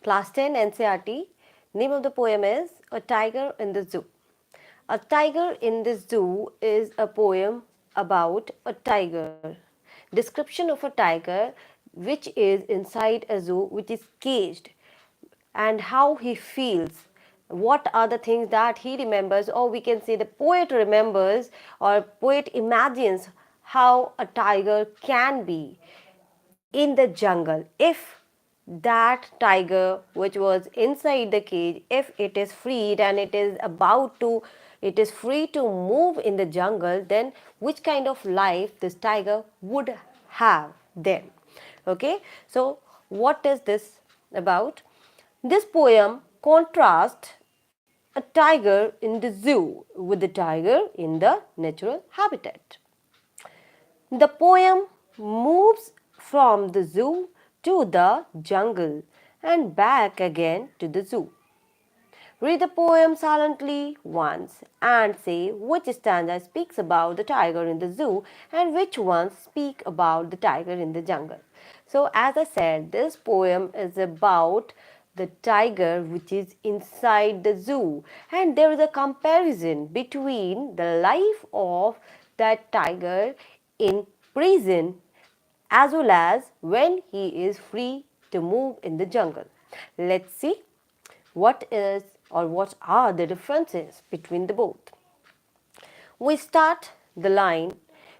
Class 10 NCERT. Name of the poem is A Tiger in the Zoo. A Tiger in the Zoo is a poem about a tiger. Description of a tiger which is inside a zoo, which is caged, and how he feels. What are the things that he remembers, or we can say the poet remembers, or poet imagines how a tiger can be in the jungle. If that tiger which was inside the cage, if it is freed and it is free to move in the jungle, then which kind of life this tiger would have then? Okay, so what is this about? This poem contrasts a tiger in the zoo with the tiger in the natural habitat. The poem moves from the zoo to the jungle and back again to the zoo. Read the poem silently once and say which stanza speaks about the tiger in the zoo and which ones speak about the tiger in the jungle. So, as I said, this poem is about the tiger which is inside the zoo, and there is a comparison between the life of that tiger in prison as well as when he is free to move in the jungle. Let's see what are the differences between the both. We start the line,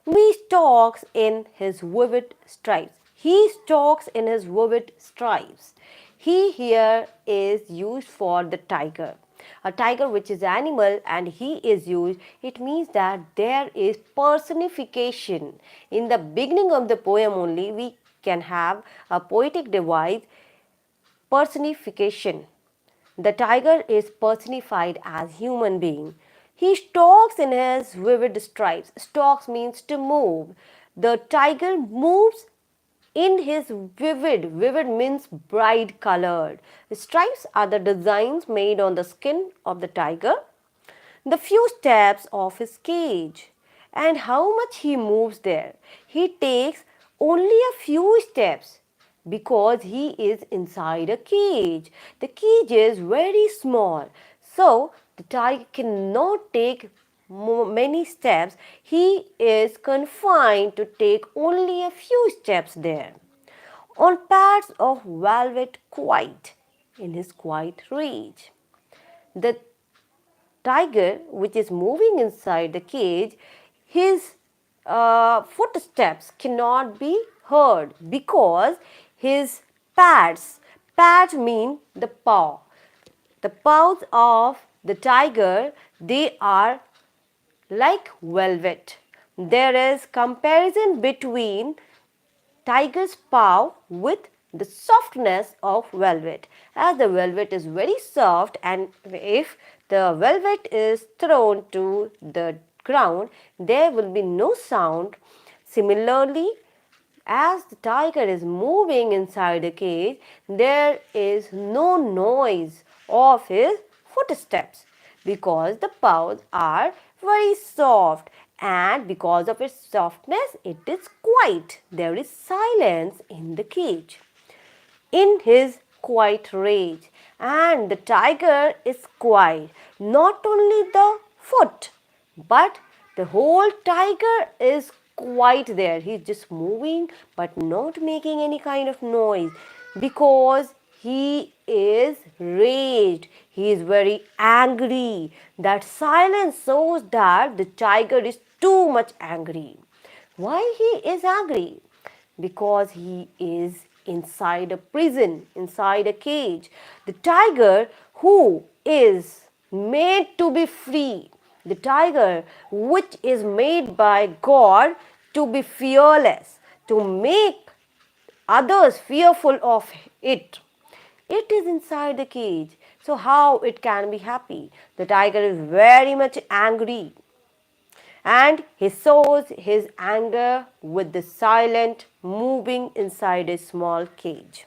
he stalks in his vivid stripes. He stalks in his vivid stripes. He here is used for the tiger. A tiger which is animal and he is used, it means that there is personification. In the beginning of the poem only we can have a poetic device, personification. The tiger is personified as human being. He stalks in his vivid stripes. Stalks means to move. The tiger moves in his vivid. Vivid means bright colored. The stripes are the designs made on the skin of the tiger. The few steps of his cage and how much he moves there. He takes only a few steps because he is inside a cage. The cage is very small, so the tiger cannot take many steps. He is confined to take only a few steps there. On pads of velvet quiet in his quiet rage. The tiger which is moving inside the cage, his footsteps cannot be heard because his pads mean the paw. The paws of the tiger, they are like velvet. There is comparison between tiger's paw with the softness of velvet, as the velvet is very soft, and if the velvet is thrown to the ground, there will be no sound. Similarly, as the tiger is moving inside the cage, there is no noise of his footsteps because the paws are very soft, and because of its softness it is quiet. There is silence in the cage. In his quiet rage, and the tiger is quiet. Not only the foot, but the whole tiger is quiet there. He's just moving but not making any kind of noise because he is raged. He is very angry. That silence shows that the tiger is too much angry. Why he is angry? Because he is inside a prison, inside a cage. The tiger who is made to be free, the tiger which is made by God to be fearless, to make others fearful of it. It is inside the cage. So how it can be happy? The tiger is very much angry, and he shows his anger with the silent moving inside a small cage.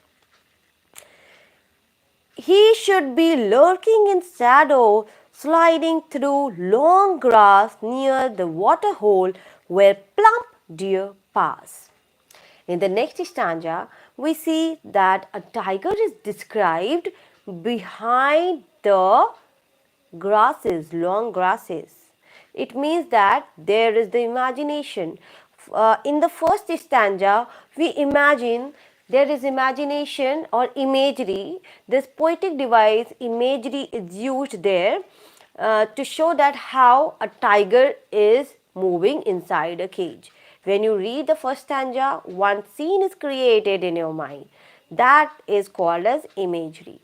He should be lurking in shadow, sliding through long grass near the waterhole where plump deer pass. In the next stanza, we see that a tiger is described behind the grasses, long grasses. It means that there is the imagination. In the first stanza, we imagine there is imagination or imagery. This poetic device, imagery is used there to show that how a tiger is moving inside a cage. When you read the first stanza, one scene is created in your mind. That is called as imagery.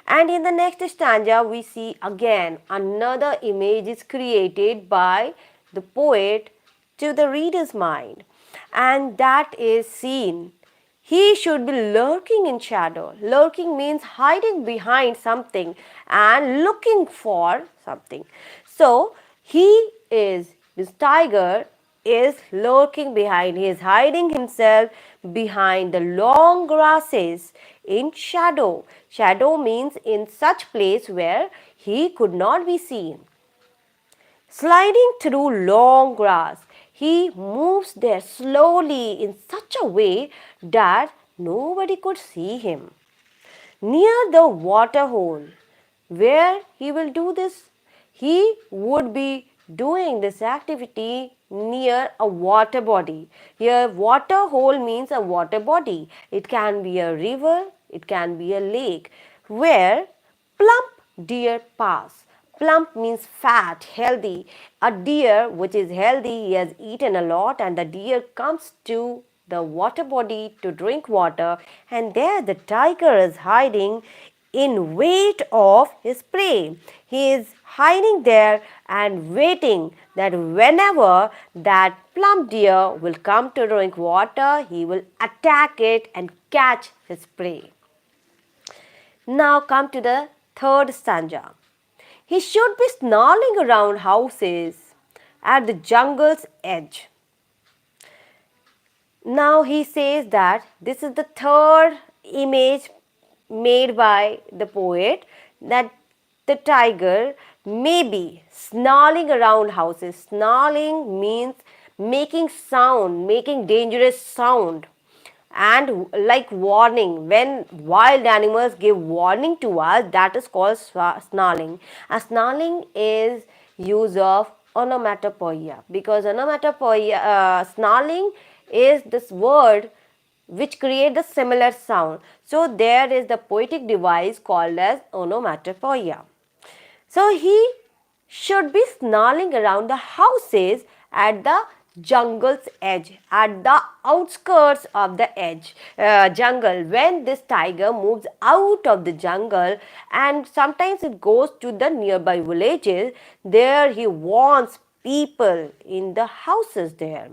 And in the next stanza, we see again another image is created by the poet to the reader's mind, and that is seen. He should be lurking in shadow. Lurking means hiding behind something and looking for something. So, this tiger is lurking behind, he is hiding himself behind the long grasses in shadow. Shadow means in such place where he could not be seen. Sliding through long grass, he moves there slowly in such a way that nobody could see him. Near the water hole, where he will do this? He would be doing this activity near a water body. Here, water hole means a water body. It can be a river, it can be a lake, where plump deer pass. Plump means fat, healthy. A deer which is healthy, he has eaten a lot, and the deer comes to the water body to drink water, and there the tiger is hiding in wait of his prey. He is hiding there and waiting that whenever that plump deer will come to drink water, he will attack it and catch his prey. Now come to the third stanza. He should be snarling around houses at the jungle's edge. Now he says that this is the third image made by the poet, that the tiger may be snarling around houses. Snarling means making sound, making dangerous sound, and like warning. When wild animals give warning to us, that is called snarling. A snarling is use of onomatopoeia, because onomatopoeia, snarling is this word which create the similar sound. So there is the poetic device called as onomatopoeia. So he should be snarling around the houses at the jungle's edge, at the outskirts of the jungle. When this tiger moves out of the jungle and sometimes it goes to the nearby villages, there he warns people in the houses there.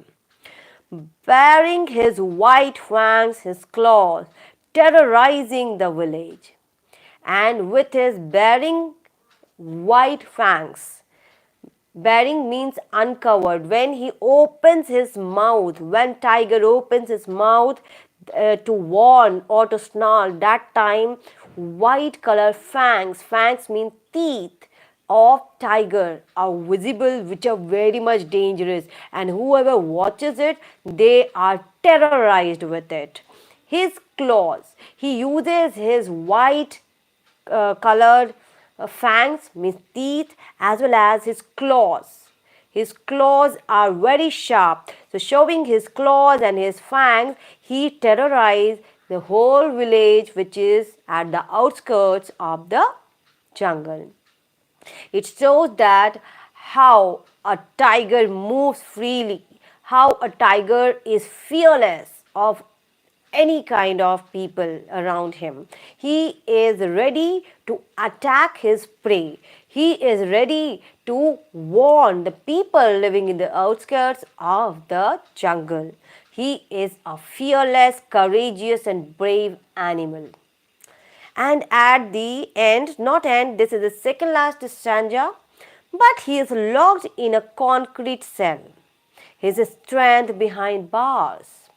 Baring his white fangs, his claws, terrorizing the village. And with his baring white fangs, baring means uncovered. When he opens his mouth, when tiger opens his mouth to warn or to snarl, that time white color fangs, fangs mean teeth of tiger are visible, which are very much dangerous, and whoever watches it, they are terrorized with it. His claws, he uses his white colored fangs, means teeth, as well as his claws. His claws are very sharp. So showing his claws and his fangs, he terrorized the whole village which is at the outskirts of the jungle. It shows that how a tiger moves freely, how a tiger is fearless of any kind of people around him. He is ready to attack his prey. He is ready to warn the people living in the outskirts of the jungle. He is a fearless, courageous and brave animal. And at the end, not end, this is the second last stanza, but he is locked in a concrete cell. His strength behind bars.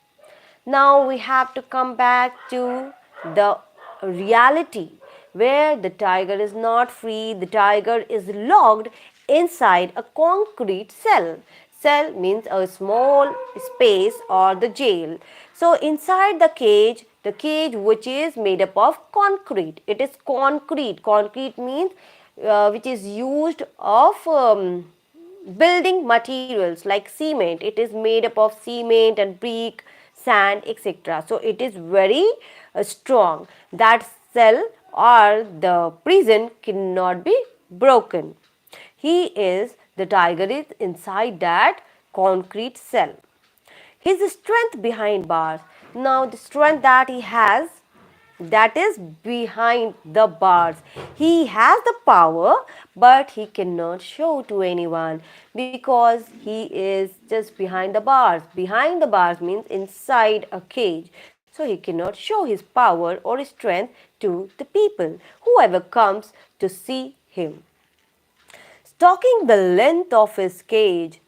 Now we have to come back to the reality where the tiger is not free, the tiger is locked inside a concrete cell. Cell means a small space or the jail. So inside the cage, the cage which is made up of concrete. It is concrete. Concrete means which is used of building materials like cement. It is made up of cement and brick, sand, etc. So it is very strong. That cell or the prison cannot be broken. The tiger is inside that concrete cell. His strength behind bars. Now the strength that he has, that is behind the bars. He has the power, but he cannot show to anyone because he is just behind the bars. Behind the bars means inside a cage. So he cannot show his power or strength to the people, whoever comes to see him. Stalking the length of his cage,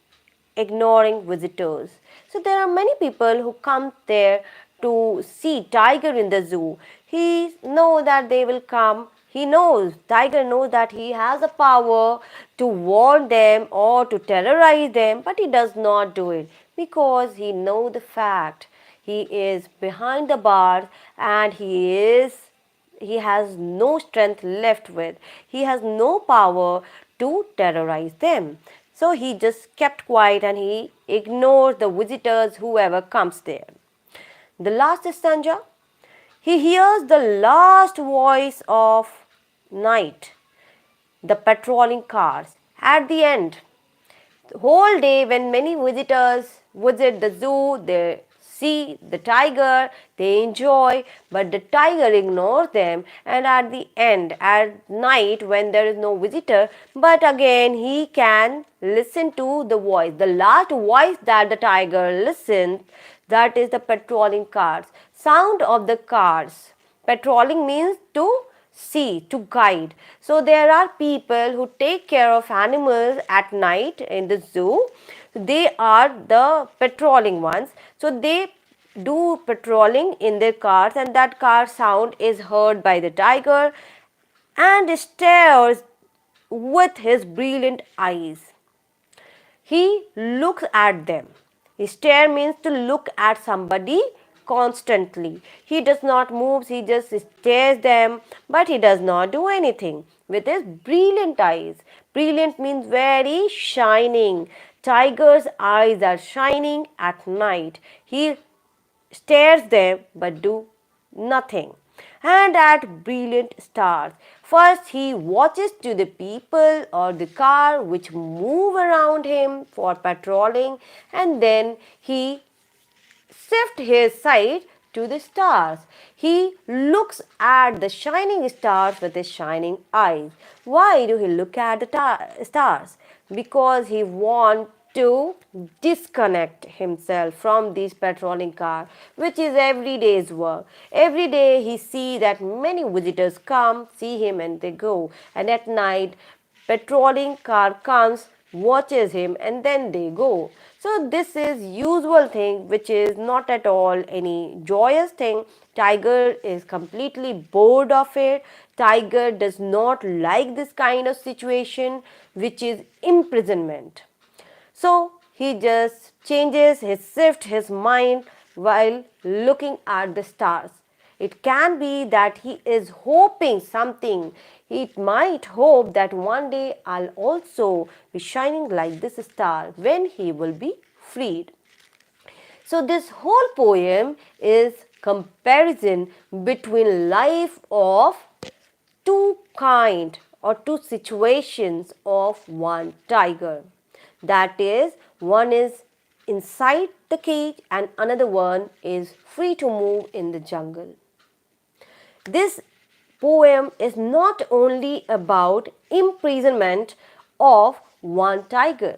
ignoring visitors. So there are many people who come there to see tiger in the zoo. He knows that they will come. Tiger knows that he has the power to warn them or to terrorize them, but he does not do it because he knows the fact. He is behind the bars and he has no strength left with. He has no power to terrorize them. So he just kept quiet and he ignored the visitors, whoever comes there. The last is Sanja. He hears the last voice of night, the patrolling cars. At the end, the whole day when many visitors visit the zoo, they see the tiger, they enjoy, but the tiger ignores them, and at the end, at night when there is no visitor, but again he can listen to the voice. The last voice that the tiger listens, that is the patrolling cars. Sound of the cars. Patrolling means to see, to guide. So there are people who take care of animals at night in the zoo. They are the patrolling ones. So they do patrolling in their cars, and that car sound is heard by the tiger and stares with his brilliant eyes. He looks at them. Stare means to look at somebody constantly. He does not move, he just stares them, but he does not do anything with his brilliant eyes. Brilliant means very shining. Tiger's eyes are shining at night. He stares them but do nothing. And at brilliant stars. First he watches to the people or the car which move around him for patrolling, and then he shift his sight to the stars. He looks at the shining stars with his shining eyes. Why do he look at the stars? Because he wants to disconnect himself from this patrolling car, which is every day's work. Every day he sees that many visitors come, see him and they go. And at night, patrolling car comes, watches him and then they go. So this is usual thing which is not at all any joyous thing. Tiger is completely bored of it. Tiger does not like this kind of situation which is imprisonment. So he just shifts his mind while looking at the stars. It can be that he is hoping something. It might hope that one day I'll also be shining like this star when he will be freed. So this whole poem is comparison between life of two kind or two situations of one tiger. That is, one is inside the cage and another one is free to move in the jungle. This poem is not only about imprisonment of one tiger,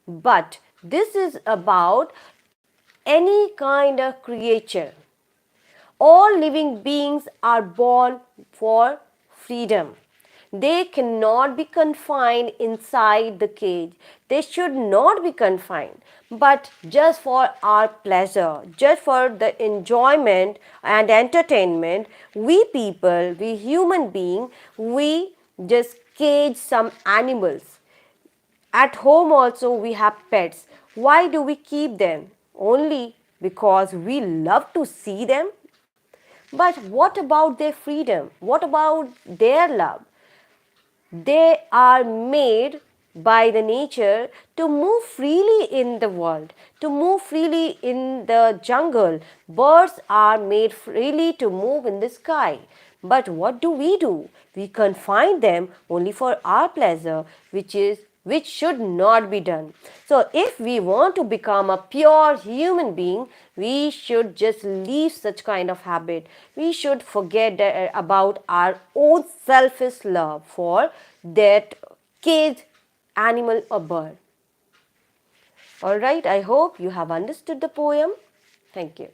but this is about any kind of creature. All living beings are born for freedom. They cannot be confined inside the cage. They should not be confined. But just for our pleasure, just for the enjoyment and entertainment, we people, we human beings, we just cage some animals. At home also we have pets. Why do we keep them? Only because we love to see them? But what about their freedom? What about their love? They are made by the nature to move freely in the world, to move freely in the jungle. Birds are made freely to move in the sky. But what do? We confine them only for our pleasure, which should not be done. So if we want to become a pure human being, we should just leave such kind of habit. We should forget about our own selfish love for that caged animal or bird. Alright, I hope you have understood the poem. Thank you.